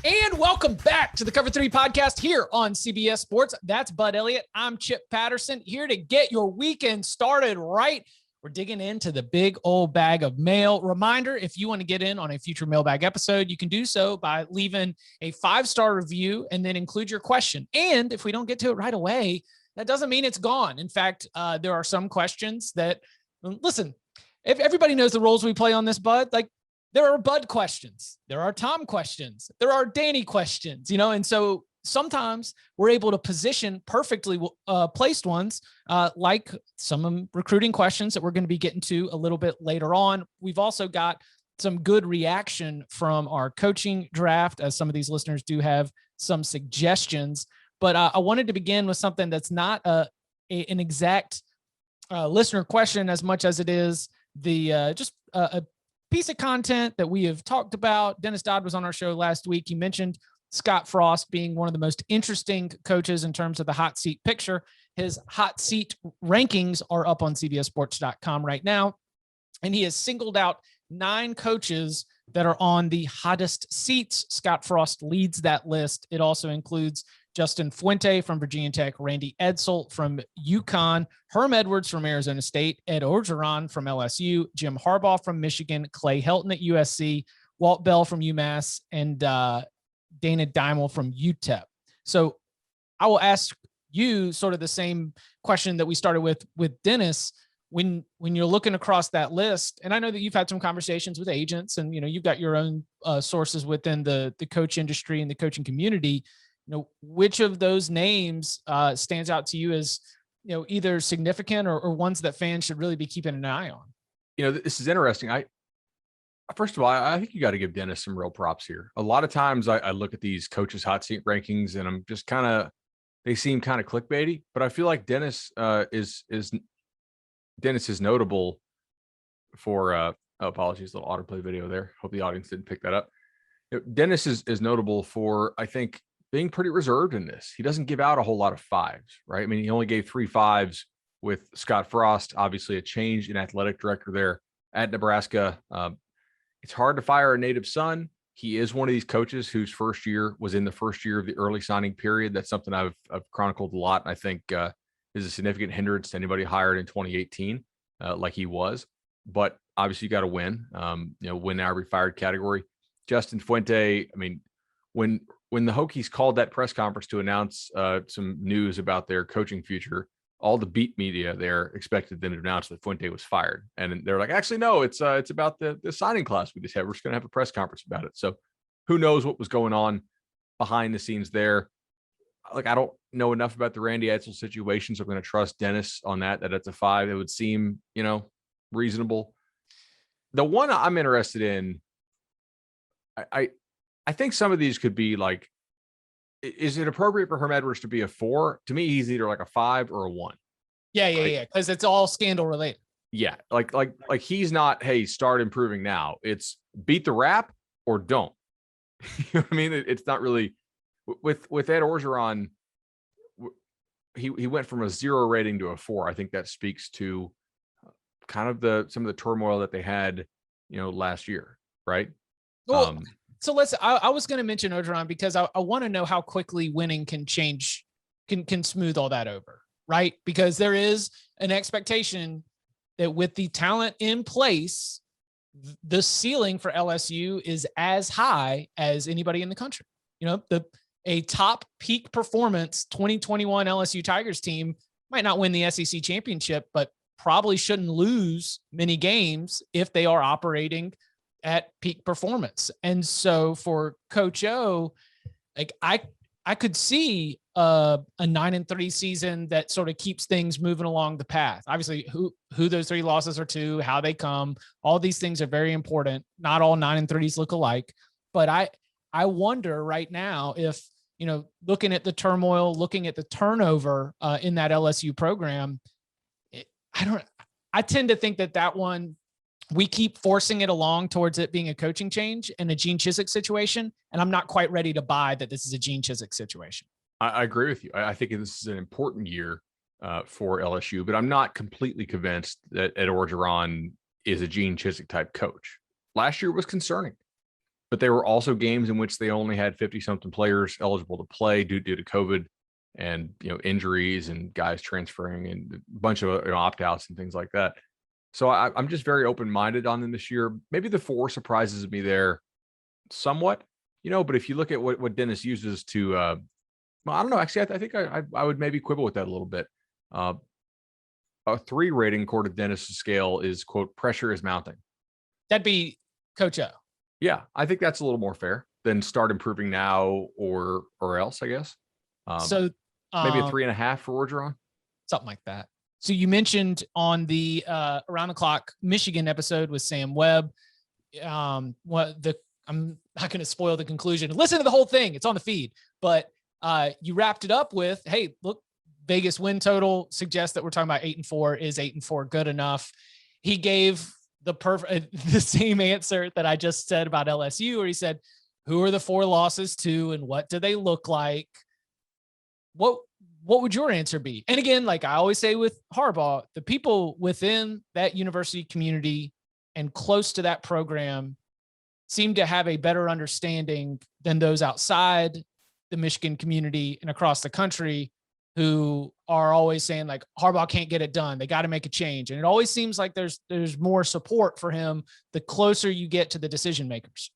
And welcome back to the Cover 3 podcast here on CBS Sports. That's Bud Elliott. I'm Chip Patterson, here to get your weekend started right. We're digging into the big old bag of mail. Reminder, if you want to get in on a future mailbag episode, you can do so by leaving a 5-star review and then include your question. And if we don't get to it right away, that doesn't mean it's gone. In fact, there are some questions that, listen, if everybody knows the roles we play on this, Bud, like, there are Bud questions, there are Tom questions, there are Danny questions, and so sometimes we're able to position perfectly placed ones, like some recruiting questions that we're going to be getting to a little bit later on. We've also got some good reaction from our coaching draft, as some of these listeners do have some suggestions. But I wanted to begin with something that's not an exact listener question as much as it is just a piece of content that we have talked about. Dennis Dodd was on our show last week. He mentioned Scott Frost being one of the most interesting coaches in terms of the hot seat picture. His hot seat rankings are up on cbssports.com right now. And he has singled out 9 coaches that are on the hottest seats. Scott Frost leads that list. It also includes Justin Fuente from Virginia Tech, Randy Edsall from UConn, Herm Edwards from Arizona State, Ed Orgeron from LSU, Jim Harbaugh from Michigan, Clay Helton at USC, Walt Bell from UMass, and Dana Dimel from UTEP. So I will ask you sort of the same question that we started with Dennis. When you're looking across that list, and I know that you've had some conversations with agents, and you've got your own sources within the coach industry and the coaching community. Which of those names stands out to you as, either significant or ones that fans should really be keeping an eye on? This is interesting. First of all, I think you got to give Dennis some real props here. A lot of times I look at these coaches' hot seat rankings and I'm just they seem kind of clickbaity, but I feel like Dennis is notable for, apologies, little autoplay video there. Hope the audience didn't pick that up. Dennis is notable for, I think, being pretty reserved in this. He doesn't give out a whole lot of 5s, right? I mean, he only gave 3 5s with Scott Frost, obviously a change in athletic director there at Nebraska. It's hard to fire a native son. He is one of these coaches whose first year was in the first year of the early signing period. That's something I've chronicled a lot, and I think is a significant hindrance to anybody hired in 2018, like he was. But obviously you got to win, win now or be fired category. Justin Fuente, I mean, when the Hokies called that press conference to announce some news about their coaching future, all the beat media there expected them to announce that Fuente was fired. And they're like, actually, no, it's about the signing class we just had. We're just going to have a press conference about it. So who knows what was going on behind the scenes there. Like, I don't know enough about the Randy Edsall situation, so I'm going to trust Dennis on that it's a 5. It would seem, reasonable. The one I'm interested in, I think some of these could be like, is it appropriate for Herm Edwards to be a 4? To me, he's either like a 5 or a 1. Yeah. Because it's all scandal related. Yeah. Like he's not, hey, start improving now. It's beat the rap or don't. You know what I mean? It's not really with Ed Orgeron. He went from a 0 rating to a 4. I think that speaks to kind of some of the turmoil that they had, last year. Right. Well, so I was going to mention Orgeron because I want to know how quickly winning can change, can smooth all that over, right? Because there is an expectation that with the talent in place, the ceiling for LSU is as high as anybody in the country. A top peak performance 2021 LSU Tigers team might not win the SEC championship, but probably shouldn't lose many games if they are operating at peak performance. And so for Coach O, like I could see a 9-3 season that sort of keeps things moving along the path. Obviously who those 3 losses are to, how they come, all these things are very important. Not all 9-3s look alike, but I wonder right now if, looking at the turmoil, looking at the turnover in that LSU program, I tend to think that one, we keep forcing it along towards it being a coaching change and a Gene Chizik situation. And I'm not quite ready to buy that this is a Gene Chizik situation. I agree with you. I think this is an important year for LSU, but I'm not completely convinced that Ed Orgeron is a Gene Chizik type coach. Last year was concerning. but there were also games in which they only had 50 something players eligible to play due to COVID and, injuries and guys transferring and a bunch of opt-outs and things like that. So I'm just very open-minded on them this year. Maybe the 4 surprises me there somewhat, but if you look at what Dennis uses to, well, I don't know. Actually, I think I would maybe quibble with that a little bit. A 3 rating according to Dennis' scale is, quote, pressure is mounting. That'd be Coach O. Yeah, I think that's a little more fair than start improving now or else, I guess. So maybe a 3.5 for Orgeron. Something like that. So you mentioned on the Around the Clock Michigan episode with Sam Webb, I'm not going to spoil the conclusion. Listen to the whole thing. It's on the feed, but you wrapped it up with, hey, look, Vegas win total suggests that we're talking about 8-4. Is 8-4 good enough? He gave the same answer that I just said about LSU, where he said, who are the 4 losses to and what do they look like? What would your answer be? And again, like I always say with Harbaugh, the people within that university community and close to that program seem to have a better understanding than those outside the Michigan community and across the country who are always saying like Harbaugh can't get it done. They got to make a change. And it always seems like there's more support for him the closer you get to the decision makers.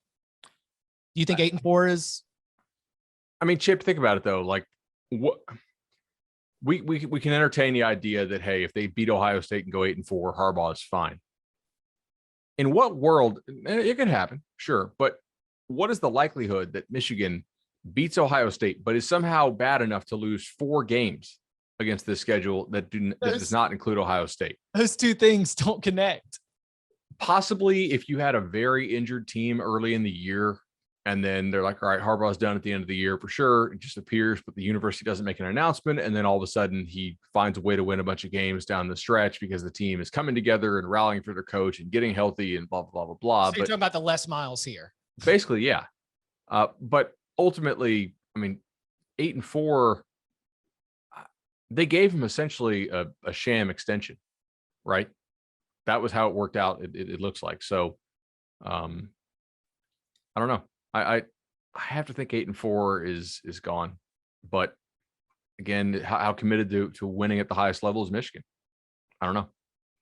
Do you think 8-4 is? I mean, Chip, think about it though. Like what we can entertain the idea that, hey, if they beat Ohio State and go 8-4, Harbaugh is fine. In what world, it could happen, sure. But what is the likelihood that Michigan beats Ohio State, but is somehow bad enough to lose 4 games against this schedule that does not include Ohio State? Those 2 things don't connect. Possibly if you had a very injured team early in the year, and then they're like, all right, Harbaugh's done at the end of the year for sure. It just appears, but the university doesn't make an announcement. And then all of a sudden he finds a way to win a bunch of games down the stretch because the team is coming together and rallying for their coach and getting healthy and blah, blah, blah, blah. So you're talking about the Les Miles here. Basically, yeah. But ultimately, I mean, 8-4, they gave him essentially a sham extension, right? That was how it worked out. It looks like. So I don't know. I have to think 8-4 is gone, but again, how committed to winning at the highest level is Michigan? I don't know.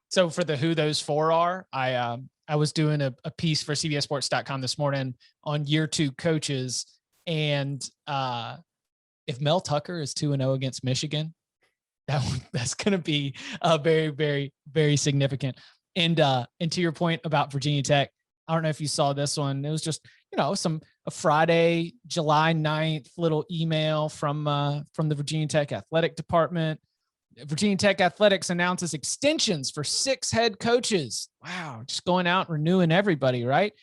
So for who those 4 are, I was doing a piece for CBSSports.com this morning on year 2 coaches. And if Mel Tucker is 2-0 against Michigan, that's going to be very, very, very significant. And to your point about Virginia Tech, I don't know if you saw this one. It was just, a Friday, July 9th little email from the Virginia Tech athletic department. Virginia Tech athletics announces extensions for 6 head coaches. Wow. Just going out, renewing everybody, right?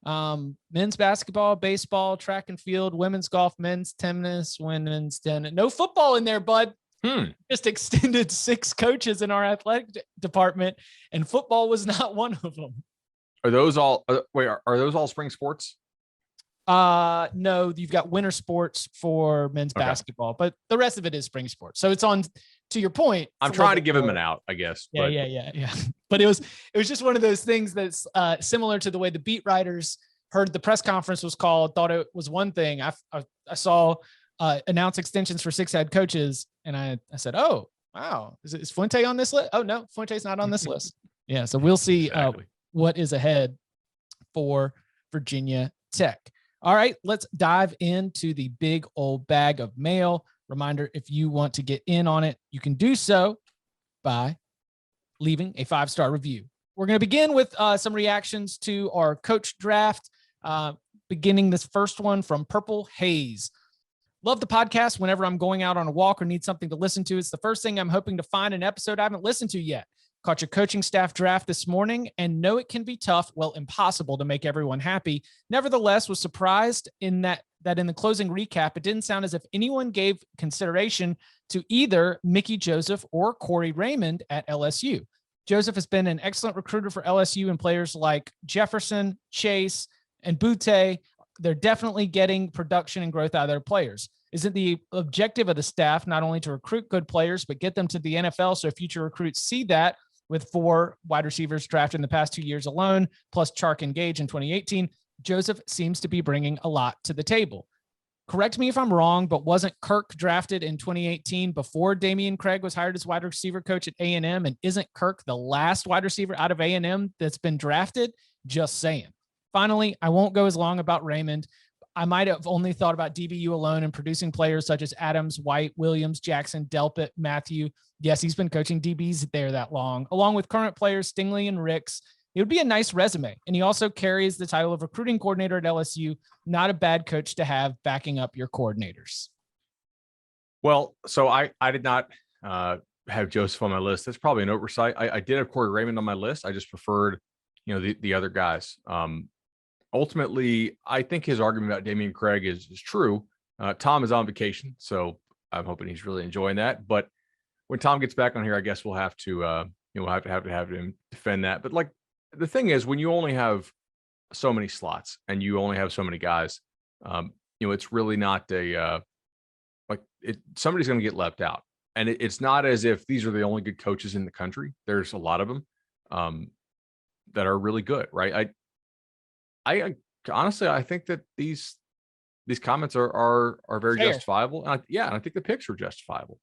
Men's basketball, baseball, track and field, women's golf, men's tennis, women's tennis. No football in there, bud. Just extended 6 coaches in our athletic department, and football was not one of them. Are those all? Are those all spring sports? No, you've got winter sports for men's basketball, but the rest of it is spring sports. So it's on. To your point, I'm trying to give him an out, I guess. Yeah. But it was just one of those things that's similar to the way the beat writers heard the press conference was called, thought it was one thing. I saw announce extensions for 6 head coaches, and I said, oh wow, is Fuente on this list? Oh no, Fuente's not on this list. Yeah, so we'll see what is ahead for Virginia Tech. All right, let's dive into the big old bag of mail. Reminder, if you want to get in on it, you can do so by leaving a 5-star review. We're going to begin with some reactions to our coach draft, beginning this first one from Purple Haze. Love the podcast whenever I'm going out on a walk or need something to listen to. It's the first thing I'm hoping to find an episode I haven't listened to yet. Caught your coaching staff draft this morning and know it can be tough, well, impossible to make everyone happy. Nevertheless, was surprised in that in the closing recap, it didn't sound as if anyone gave consideration to either Mickey Joseph or Corey Raymond at LSU. Joseph has been an excellent recruiter for LSU, and players like Jefferson, Chase, and Butte, they're definitely getting production and growth out of their players. Isn't the objective of the staff not only to recruit good players, but get them to the NFL so future recruits see that? With 4 wide receivers drafted in the past 2 years alone, plus Chark and Gage in 2018, Joseph seems to be bringing a lot to the table. Correct me if I'm wrong, but wasn't Kirk drafted in 2018 before Damian Craig was hired as wide receiver coach at A&M? And isn't Kirk the last wide receiver out of A&M that's been drafted? Just saying. Finally, I won't go as long about Raymond. I might have only thought about DBU alone and producing players such as Adams, White, Williams, Jackson, Delpit, Matthew. Yes, he's been coaching DBs there that long, along with current players Stingley and Ricks. It would be a nice resume. And he also carries the title of recruiting coordinator at LSU. Not a bad coach to have backing up your coordinators. Well, so I did not have Joseph on my list. That's probably an oversight. I did have Corey Raymond on my list. I just preferred, the other guys. Ultimately, I think his argument about Damian Craig is true. Tom is on vacation, so I'm hoping he's really enjoying that. But when Tom gets back on here, I guess we'll have to have him defend that. But like the thing is, when you only have so many slots and you only have so many guys, it's really not somebody's going to get left out. And it's not as if these are the only good coaches in the country. There's a lot of them that are really good, right? I honestly, I think that these comments are very fair. justifiable. And I think the picks are justifiable.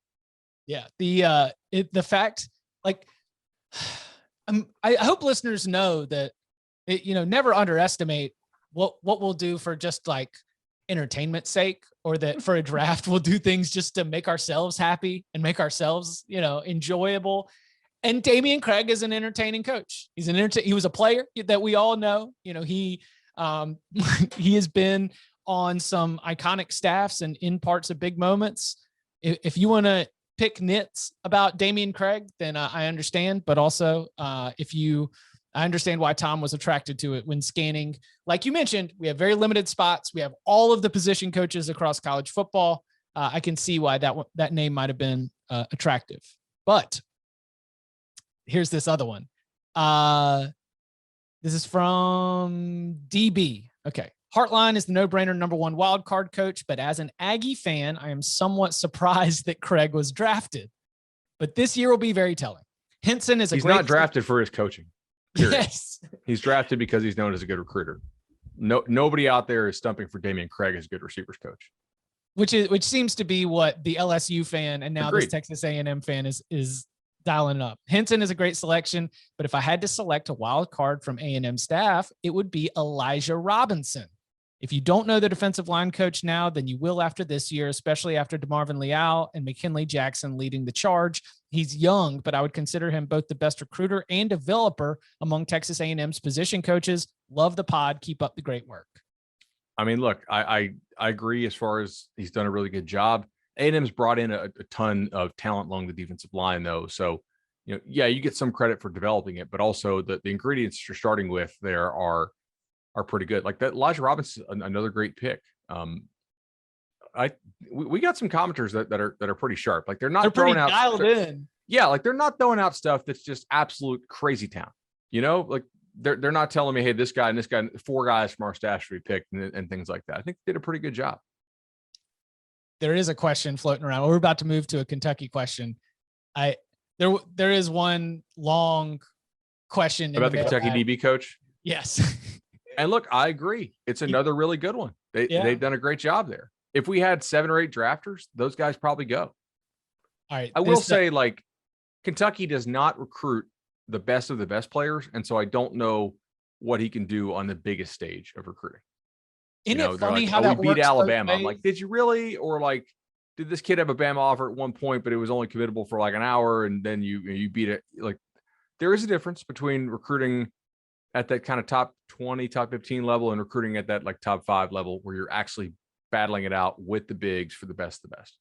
Yeah. The fact, like, I hope listeners know that, never underestimate what we'll do for just like entertainment's sake, or that for a draft, we'll do things just to make ourselves happy and make ourselves, enjoyable. And Damian Craig is an entertaining coach. He was a player that we all know. He has been on some iconic staffs and in parts of big moments. If you want to pick nits about Damian Craig, then I understand. But also, I understand why Tom was attracted to it when scanning. Like you mentioned, we have very limited spots. We have all of the position coaches across college football. I can see why that name might have been attractive. But here's this other one. This is from DB. Okay. Hartline is the no-brainer number one wild card coach, but as an Aggie fan, I am somewhat surprised that Craig was drafted. But this year will be very telling. Henson is He's not drafted for his coaching. Period. Yes. He's drafted because he's known as a good recruiter. Nobody out there is stumping for Damian Craig as a good receivers coach. Which seems to be what the LSU fan and now Agreed. This Texas A&M fan is dialing up. Henson is a great selection, but if I had to select a wild card from A&M staff, it would be Elijah Robinson. If you don't know the defensive line coach now, then you will after this year, especially after DeMarvin Leal and McKinley Jackson leading the charge. He's young, but I would consider him both the best recruiter and developer among Texas A&M's position coaches. Love the pod. Keep up the great work. I mean, look, I agree as far as he's done a really good job. A&M's brought in a ton of talent along the defensive line, though. So, you get some credit for developing it, but also the ingredients you're starting with there are pretty good. Like that Elijah Robinson, another great pick. We got some commenters that are pretty sharp. Like they're pretty throwing out dialed in. Yeah, like they're not throwing out stuff that's just absolute crazy town. Like they're not telling me, hey, this guy and this guy, 4 guys from our staff should be picked and things like that. I think they did a pretty good job. There is a question floating around. We're about to move to a Kentucky question. There is one long question about the Kentucky DB coach. Yes. And look, I agree. It's another really good one. They've done a great job there. If we had 7 or 8 drafters, those guys probably go. All right. I will say, like, Kentucky does not recruit the best of the best players, and so I don't know what he can do on the biggest stage of recruiting. Isn't it funny like, how that we works beat Alabama? I'm ways? like, did you really? Or like, did this kid have a Bama offer at one point, but it was only committable for like an hour, and then you beat it? Like, there is a difference between recruiting at that kind of top 20, top 15 level and recruiting at that like top 5 level where you're actually battling it out with the bigs for the best of the best.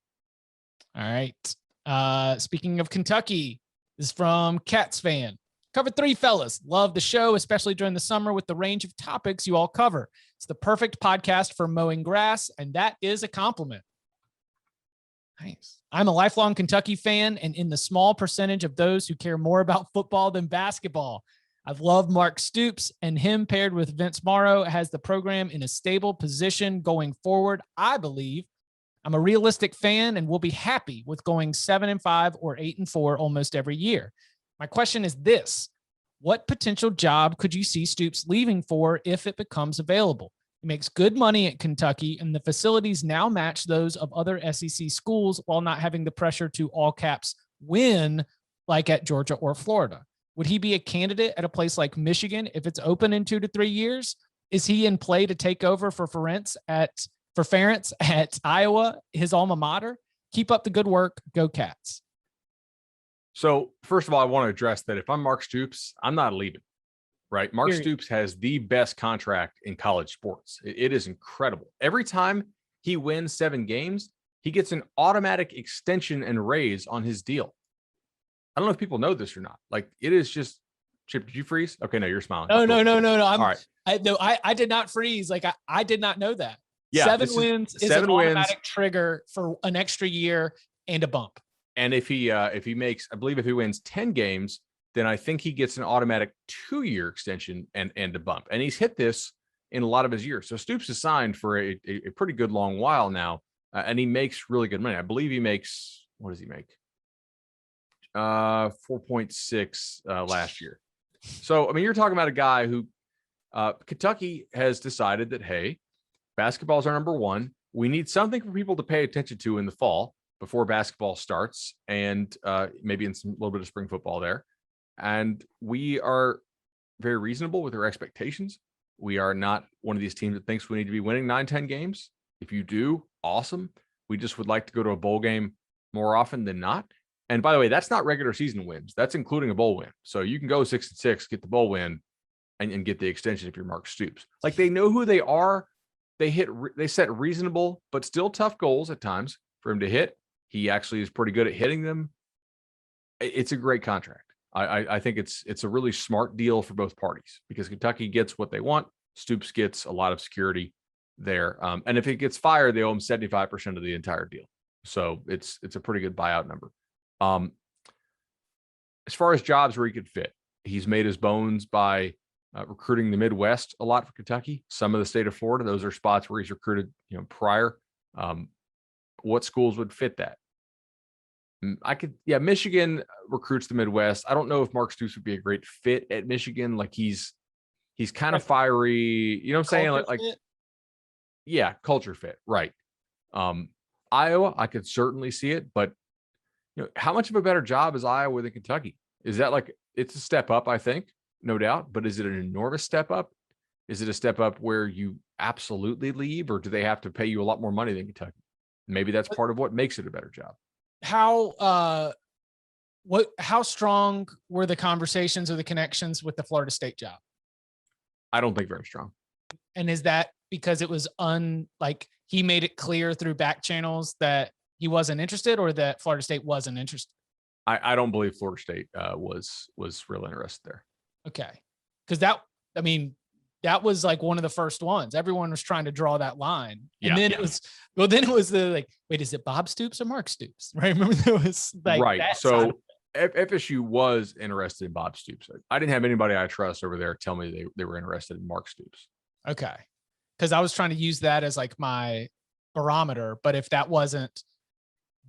All right. Speaking of Kentucky, this is from Cats fan. Cover 3 fellas. Love the show, especially during the summer with the range of topics you all cover. It's the perfect podcast for mowing grass, and that is a compliment. Nice. I'm a lifelong Kentucky fan and in the small percentage of those who care more about football than basketball. I've loved Mark Stoops, and him paired with Vince Morrow has the program in a stable position going forward, I believe. I'm a realistic fan and will be happy with going 7-5 or 8-4 almost every year. My question is this: What potential job could you see Stoops leaving for if it becomes available? He makes good money at Kentucky, and the facilities now match those of other SEC schools while not having the pressure to all caps win like at Georgia or Florida. Would he be a candidate at a place like Michigan if it's open in 2 to 3 years? Is he in play to take over for Ferentz at Iowa, his alma mater? Keep up the good work. Go Cats. So first of all, I want to address that if I'm Mark Stoops, I'm not leaving. Right. Mark Stoops has the best contract in college sports. It is incredible. Every time he wins 7 games, he gets an automatic extension and raise on his deal. I don't know if people know this or not. Like, it is just, Chip, did you freeze? Okay, no, you're smiling. No. All right. I did not freeze. Like, I did not know that. Yeah, 7 wins is an automatic trigger for an extra year and a bump. And if he wins 10 games, then I think he gets an automatic 2-year extension and a bump. And he's hit this in a lot of his years. So Stoops is signed for a pretty good long while now, and he makes really good money. I believe he makes, what does he make? 4.6 last year. So, I mean, you're talking about a guy who Kentucky has decided that, hey, basketball is our number one. We need something for people to pay attention to in the fall before basketball starts, and maybe in some little bit of spring football there. And we are very reasonable with our expectations. We are not one of these teams that thinks we need to be winning 9-10 games. If you do, awesome. We just would like to go to a bowl game more often than not. And by the way, that's not regular season wins. That's including a bowl win. So you can go 6-6, get the bowl win, and get the extension if you're Mark Stoops. Like, they know who they are. They set reasonable but still tough goals at times for him to hit. He actually is pretty good at hitting them. It's a great contract. I think it's a really smart deal for both parties because Kentucky gets what they want. Stoops gets a lot of security there. And if he gets fired, they owe him 75% of the entire deal. So it's a pretty good buyout number. As far as jobs where he could fit, he's made his bones by recruiting the Midwest a lot for Kentucky. Some of the state of Florida, those are spots where he's recruited, prior. What schools would fit that? Michigan recruits the Midwest. I don't know if Mark Stoops would be a great fit at Michigan. Like, he's kind of fiery. You know what I'm saying? Yeah, culture fit. Right. Iowa, I could certainly see it, but how much of a better job is Iowa than Kentucky? Is that it's a step up, I think, no doubt, but is it an enormous step up? Is it a step up where you absolutely leave, or do they have to pay you a lot more money than Kentucky? Maybe that's part of what makes it a better job. How strong were the conversations or the connections with the Florida State job? I don't think very strong. And is that because it was he made it clear through back channels that he wasn't interested, or that Florida State wasn't interested? I don't believe Florida State was real interested there. Okay. Because that was like one of the first ones. Everyone was trying to draw that line. And then it was wait, is it Bob Stoops or Mark Stoops? Right. Remember there was right. So FSU was interested in Bob Stoops. I didn't have anybody I trust over there tell me they were interested in Mark Stoops. Okay. Because I was trying to use that as my barometer. But if that wasn't,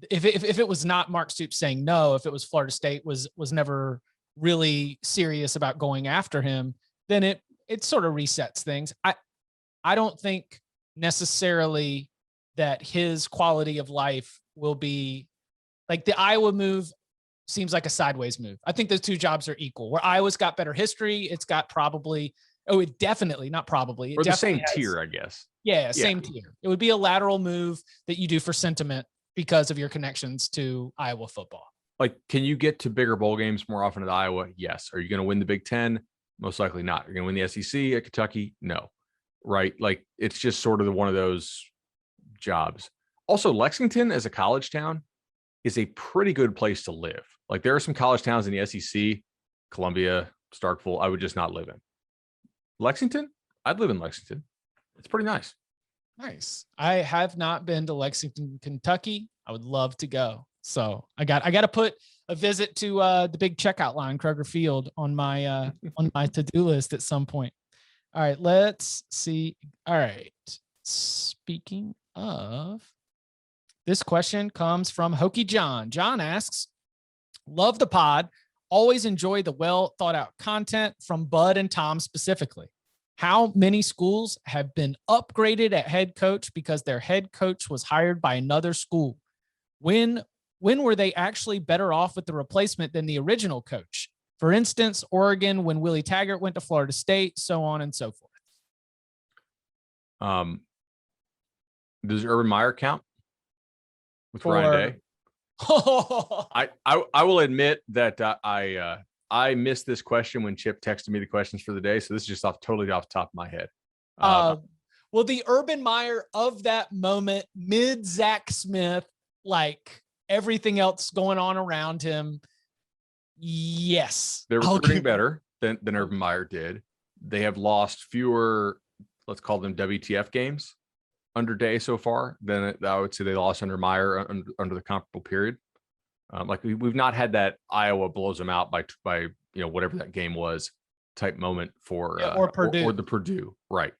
if it was not Mark Stoops saying no, if it was Florida State was never really serious about going after him, then it sort of resets things. I don't think necessarily that his quality of life will be the Iowa move seems like a sideways move. I think those two jobs are equal. Where Iowa's got better history, it's got probably, it definitely, not probably. Or the same tier, I guess. Yeah, same tier. It would be a lateral move that you do for sentiment because of your connections to Iowa football. Can you get to bigger bowl games more often at Iowa? Yes. Are you going to win the Big Ten? Most likely not. You're going to win the SEC at Kentucky? No. Right? It's just sort of one of those jobs. Also, Lexington as a college town is a pretty good place to live. There are some college towns in the SEC, Columbia, Starkville, I would just not live in. Lexington? I'd live in Lexington. It's pretty nice. Nice. I have not been to Lexington, Kentucky. I would love to go. So I got to put a visit to the big checkout line, Kroger Field, on my to-do list at some point. All right, let's see. All right. Speaking of, this question comes from Hokey John. John asks, love the pod. Always enjoy the well thought out content from Bud and Tom specifically. How many schools have been upgraded at head coach because their head coach was hired by another school? When were they actually better off with the replacement than the original coach? For instance, Oregon, when Willie Taggart went to Florida State, so on and so forth. Does Urban Meyer count with Ryan Day? I will admit that I missed this question when Chip texted me the questions for the day. So this is just totally off the top of my head. Well, the Urban Meyer of that moment, mid Zach Smith, like everything else going on around him. Yes. They're recruiting better than Urban Meyer did. They have lost fewer, let's call them WTF games under Day so far than I would say they lost under Meyer under the comparable period. Like we've not had that Iowa blows them out by whatever that game was type moment for or Purdue or the Purdue, right?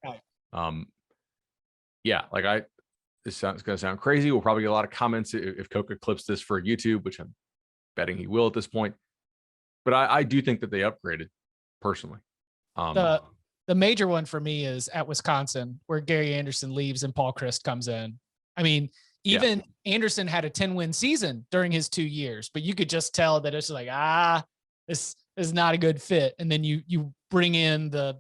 This sounds going to sound crazy. We'll probably get a lot of comments if Coca clips this for YouTube, which I'm betting he will at this point. But I do think that they upgraded personally. The major one for me is at Wisconsin, where Gary Anderson leaves and Paul Chryst comes in. I mean, even Anderson had a 10-win season during his 2 years, but you could just tell that it's like, this is not a good fit. And then you bring in the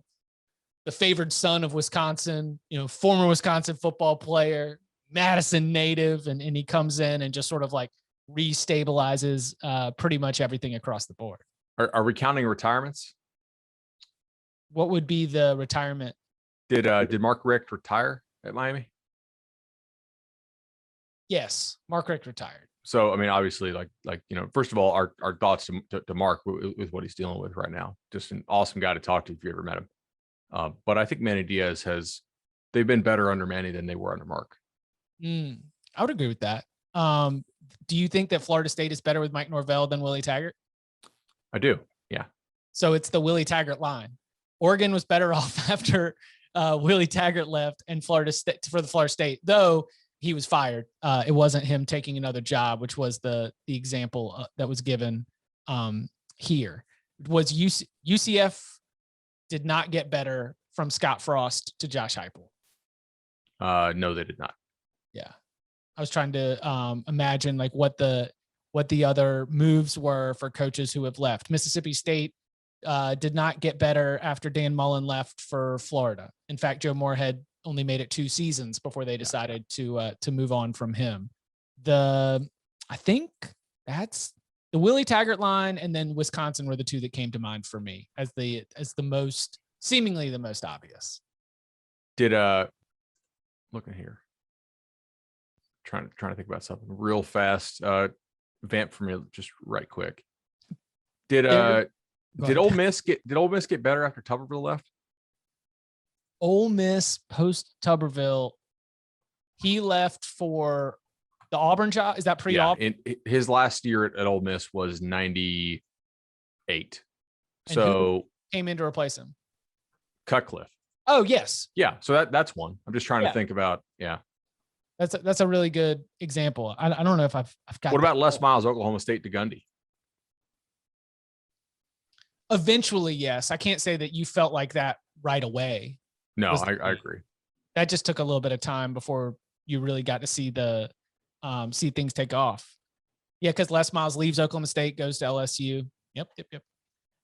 favored son of Wisconsin, former Wisconsin football player, Madison native, and he comes in and just sort of like restabilizes pretty much everything across the board. Are we counting retirements? What would be the retirement? Did Mark Richt retire at Miami? Yes, Mark Richt retired. So, I mean, obviously, first of all, our thoughts to Mark with what he's dealing with right now. Just an awesome guy to talk to if you ever met him. But I think Manny Diaz they've been better under Manny than they were under Mark. I would agree with that. Do you think that Florida State is better with Mike Norvell than Willie Taggart? I do. Yeah. So it's the Willie Taggart line. Oregon was better off after Willie Taggart left, and Florida State, though he was fired. It wasn't him taking another job, which was the example that was given here. Was UCF did not get better from Scott Frost to Josh Heupel. No, they did not. Yeah. I was trying to imagine like what the other moves were for coaches who have left. Mississippi State did not get better after Dan Mullen left for Florida. In fact, Joe Moorhead only made it 2 seasons before they decided to move on from him. I think that's the Willie Taggart line, and then Wisconsin were the 2 that came to mind for me as the most seemingly the most obvious. Did looking here, trying to think about something real fast. Vamp for me just right quick. Did Ole Miss get better after Tuberville left? Ole Miss post Tuberville, he left for the Auburn job. Is that pre-Auburn? Yeah, his last year at Ole Miss was 98. And so came in to replace him? Cutcliffe. Oh, yes. Yeah. So that's one. I'm just trying to think about. Yeah. That's a really good example. I don't know if I've got. What about Les Miles, Oklahoma State to Gundy? Eventually, yes. I can't say that you felt like that right away. No, I agree. That just took a little bit of time before you really got to see see things take off. Yeah, because Les Miles leaves Oklahoma State, goes to LSU. Yep.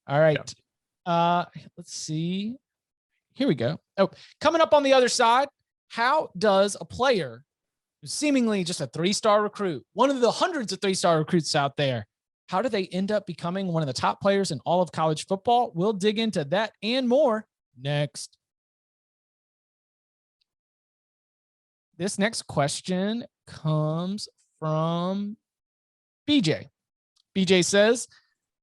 All right. Yep. Let's see. Here we go. Oh, coming up on the other side, how does a player who's seemingly just a 3-star recruit, one of the hundreds of 3-star recruits out there, how do they end up becoming one of the top players in all of college football? We'll dig into that and more next. This next question comes from BJ. BJ says,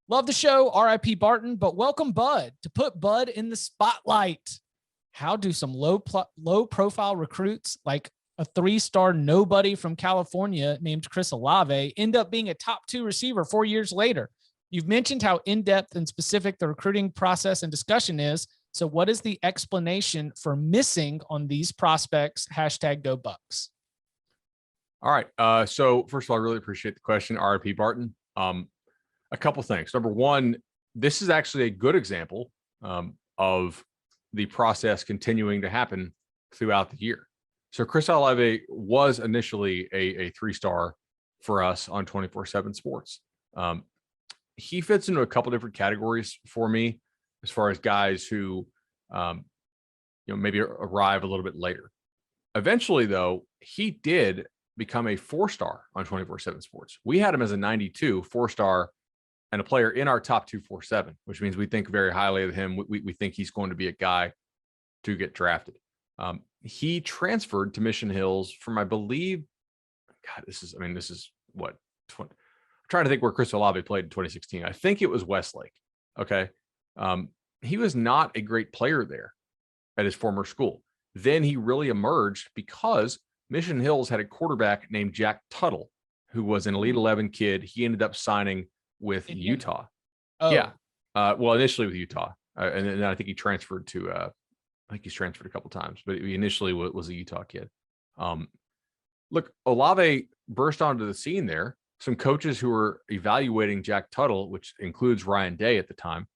love the show, RIP Barton, but welcome Bud to put Bud in the spotlight. How do some low profile recruits like a 3-star nobody from California named Chris Olave end up being a top 2 receiver 4 years later? You've mentioned how in-depth and specific the recruiting process and discussion is. So what is the explanation for missing on these prospects? #GoBucks. All right. So first of all, I really appreciate the question, RIP Barton. A couple things. Number one, this is actually a good example of the process continuing to happen throughout the year. So Chris Olave was initially a 3-star for us on 24/7 Sports. He fits into a couple different categories for me as far as guys who, maybe arrive a little bit later. Eventually, though, he did become a 4-star on 24/7 Sports. We had him as a 92 4-star and a player in our top 247, which means we think very highly of him. We think he's going to be a guy to get drafted. He transferred to Mission Hills from, I believe, this is what, I'm trying to think where Chris Olave played in 2016. I think it was Westlake. Okay. He was not a great player there at his former school. Then he really emerged because Mission Hills had a quarterback named Jack Tuttle, who was an Elite 11 kid. He ended up signing with Utah. Oh. Yeah. Well, initially with Utah. And then I think he transferred to, I think he's transferred a couple times, but he initially was a Utah kid. Look, Olave burst onto the scene there. Some coaches who were evaluating Jack Tuttle, which includes Ryan Day at the time,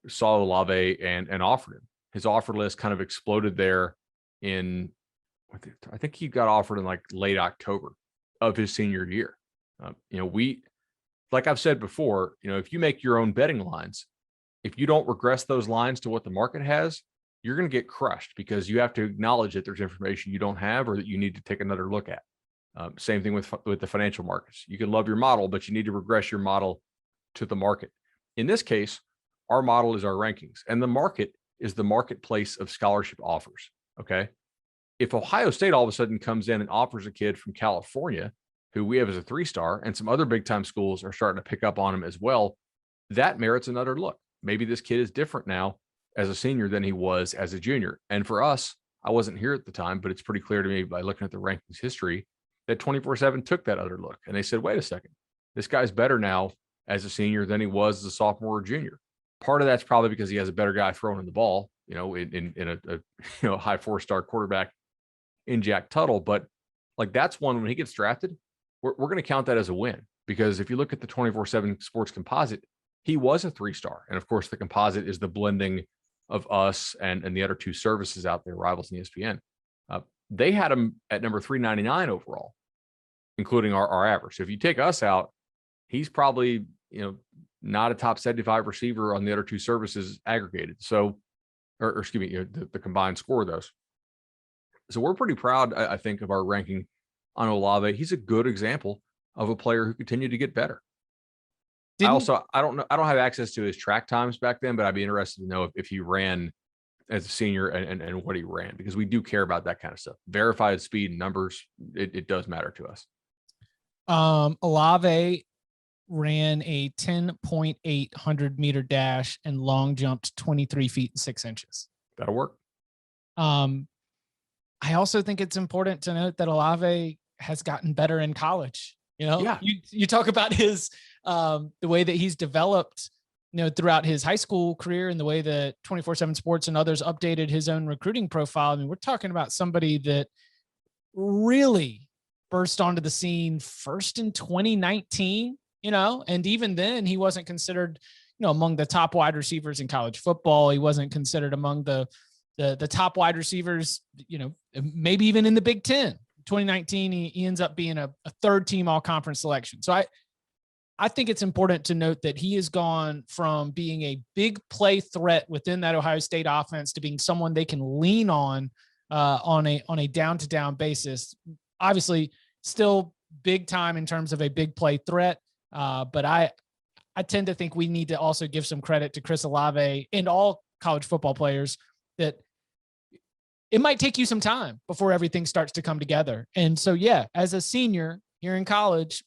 saw Olave and offered him. His offer list kind of exploded there in, I think he got offered in like late October of his senior year. Like I've said before, if you make your own betting lines, if you don't regress those lines to what the market has, you're going to get crushed because you have to acknowledge that there's information you don't have or that you need to take another look at. Same thing with the financial markets. You can love your model, but you need to regress your model to the market. In this case, our model is our rankings, and the market is the marketplace of scholarship offers. Okay. If Ohio State all of a sudden comes in and offers a kid from California, who we have as a 3-star, and some other big time schools are starting to pick up on him as well, that merits another look. Maybe this kid is different now as a senior than he was as a junior. And for us, I wasn't here at the time, but it's pretty clear to me by looking at the rankings history that 24/7 took that other look. And they said, wait a second, this guy's better now as a senior than he was as a sophomore or junior. Part of that's probably because he has a better guy throwing in the ball, in a high 4-star quarterback in Jack Tuttle. But like, that's one, when he gets drafted, we're going to count that as a win, because if you look at the 24/7 Sports composite, he was a 3-star. And of course, the composite is the blending of us and the other two services out there, Rivals and ESPN. They had him at number 399 overall, including our average. So if you take us out, he's probably, not a top 75 receiver on the other two services aggregated. So, or excuse me, the combined score of those. So we're pretty proud, I think, of our ranking on Olave. He's a good example of a player who continued to get better. I don't know. I don't have access to his track times back then, but I'd be interested to know if he ran as a senior and what he ran, because we do care about that kind of stuff. Verified speed and numbers, it does matter to us. Olave ran a 10.8 100-meter dash and long jumped 23 feet and 6 inches. That'll work. I also think it's important to note that Olave has gotten better in college. Yeah. You talk about his the way that he's developed, throughout his high school career, and the way that 24/7 Sports and others updated his own recruiting profile. I mean, we're talking about somebody that really burst onto the scene first in 2019, and even then he wasn't considered, among the top wide receivers in college football. He wasn't considered among the top wide receivers, maybe even in the Big Ten. 2019, he ends up being a third team all conference selection. So I think it's important to note that he has gone from being a big play threat within that Ohio State offense to being someone they can lean on a down to down basis. Obviously still big time in terms of a big play threat. But I tend to think we need to also give some credit to Chris Olave and all college football players that it might take you some time before everything starts to come together. And so, yeah, as a senior here in college,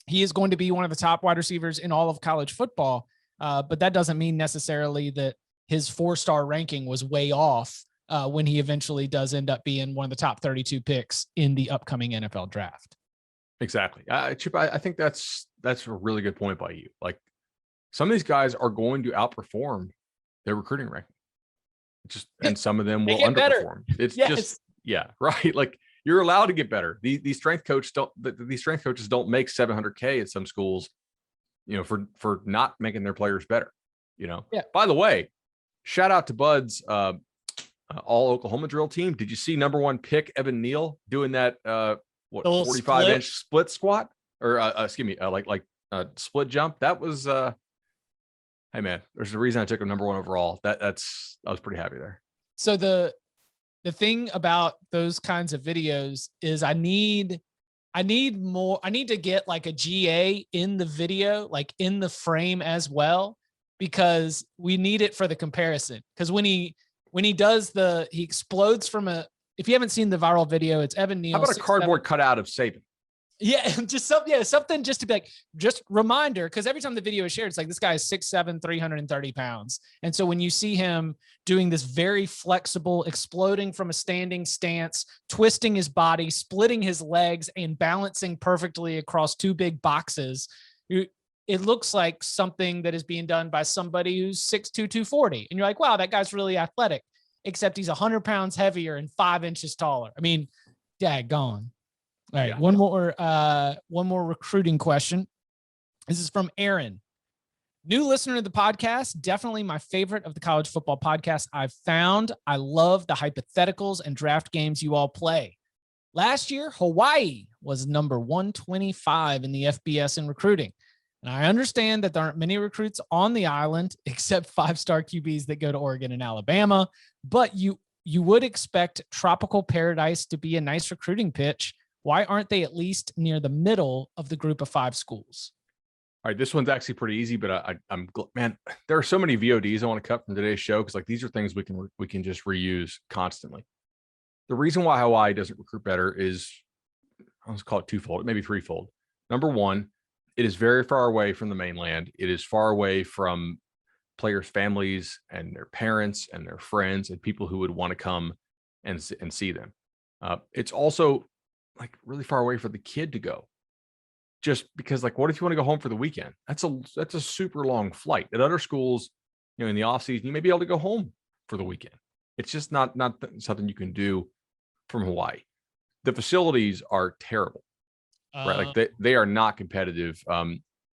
he is going to be one of the top wide receivers in all of college football. But that doesn't mean necessarily that his 4-star ranking was way off when he eventually does end up being one of the top 32 picks in the upcoming NFL draft. Exactly. Chip, I think that's a really good point by you. Like, some of these guys are going to outperform their recruiting ranking. And some of them will underperform. Better. It's just, yeah, right. Like, you're allowed to get better. These strength coaches don't make $700K at some schools, for not making their players better. Yeah. By the way, shout out to Bud's all Oklahoma drill team. Did you see number 1 pick Evan Neal doing that 45-inch split squat or split jump? That was hey man, there's a reason I took him number 1 overall. I was pretty happy there. So the thing about those kinds of videos is I need to get like a GA in the video, like in the frame as well, because we need it for the comparison. Because when he he explodes from if you haven't seen the viral video, it's Evan Neal. How about a cardboard cutout of Saban? Yeah, something just to be like, just reminder, because every time the video is shared, it's like this guy is 6'7", 330 pounds. And so when you see him doing this very flexible, exploding from a standing stance, twisting his body, splitting his legs, and balancing perfectly across 2 big boxes, it looks like something that is being done by somebody who's 6'2", 240. And you're like, wow, that guy's really athletic, except he's 100 pounds heavier and 5 inches taller. I mean, daggone. All right. Yeah. One more recruiting question. This is from Aaron. New listener to the podcast. Definitely my favorite of the college football podcasts I've found. I love the hypotheticals and draft games you all play. Last year, Hawaii was number 125 in the FBS in recruiting. And I understand that there aren't many recruits on the island except 5-star QBs that go to Oregon and Alabama, but you would expect Tropical Paradise to be a nice recruiting pitch. Why aren't they at least near the middle of the group of 5 schools? All right, this one's actually pretty easy, but I'm man, there are so many VODs I want to cut from today's show because like these are things we can just reuse constantly. The reason why Hawaii doesn't recruit better is, let's call it twofold, maybe threefold. Number 1, it is very far away from the mainland. It is far away from players' families and their parents and their friends and people who would want to come and see them. It's also like really far away for the kid to go, just because like, what if you want to go home for the weekend? That's a super long flight. At other schools, in the off season, you may be able to go home for the weekend. It's just not something you can do from Hawaii. The facilities are terrible, right? Like they are not competitive.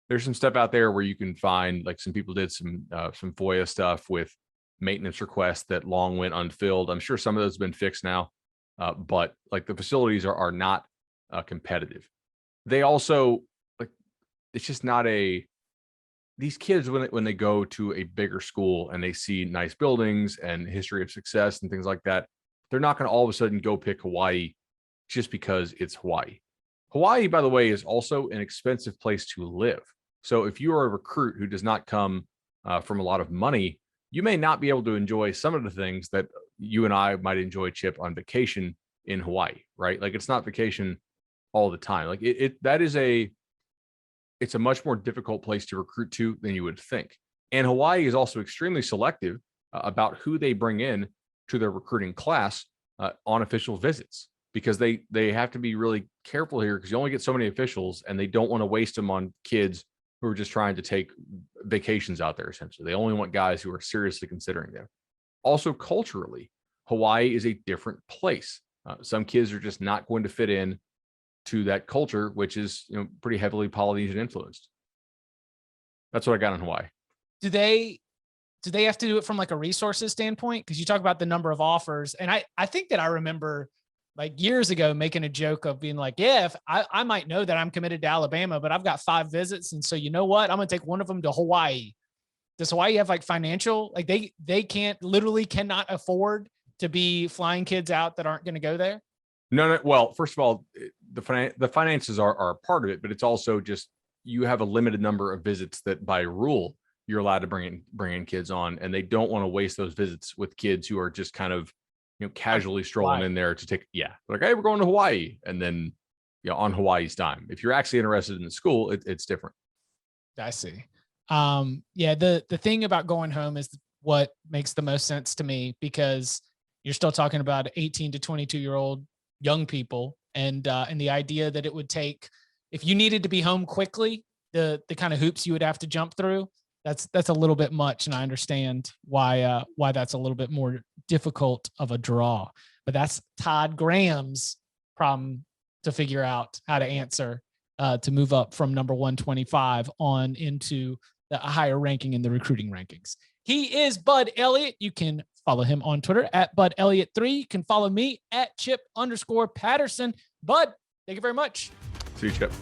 There's some stuff out there where you can find, like some people did some FOIA stuff with maintenance requests that long went unfilled. I'm sure some of those have been fixed now. But like the facilities are not competitive. They also like, it's just not these kids when they go to a bigger school and they see nice buildings and history of success and things like that, they're not going to all of a sudden go pick Hawaii just because it's Hawaii. Hawaii, by the way, is also an expensive place to live. So if you are a recruit who does not come from a lot of money, you may not be able to enjoy some of the things that you and I might enjoy, Chip, on vacation in Hawaii, right? Like it's not vacation all the time. Like it's a much more difficult place to recruit to than you would think. And Hawaii is also extremely selective about who they bring in to their recruiting class on official visits, because they have to be really careful here because you only get so many officials and they don't want to waste them on kids who are just trying to take vacations out there. Essentially, they only want guys who are seriously considering them. Also, culturally, Hawaii is a different place. Some kids are just not going to fit in to that culture, which is pretty heavily Polynesian influenced. That's what I got on Hawaii. Do they have to do it from like a resources standpoint? Because you talk about the number of offers, and I think that I remember like years ago making a joke of being like, yeah, if I might know that I'm committed to Alabama, but I've got 5 visits, and so you know what, I'm gonna take one of them to Hawaii. Does Hawaii have like financial, like they cannot afford to be flying kids out that aren't going to go there? No. Well, first of all, the finances are a part of it, but it's also just you have a limited number of visits that by rule you're allowed to bring in kids on, and they don't want to waste those visits with kids who are just kind of casually strolling in there to take like, hey, we're going to Hawaii, and then on Hawaii's dime. If you're actually interested in the school, it's different. I see. The thing about going home is what makes the most sense to me, because you're still talking about 18 to 22-year-old young people, and the idea that it would take, if you needed to be home quickly, the kind of hoops you would have to jump through, that's a little bit much, and I understand why that's a little bit more difficult of a draw. But that's Todd Graham's problem to figure out how to answer. to move up from number 125 on into the higher ranking in the recruiting rankings. He is Bud Elliott. You can follow him on Twitter at Bud Elliott3. You can follow me at Chip_Patterson. Bud, thank you very much. See you, Chip.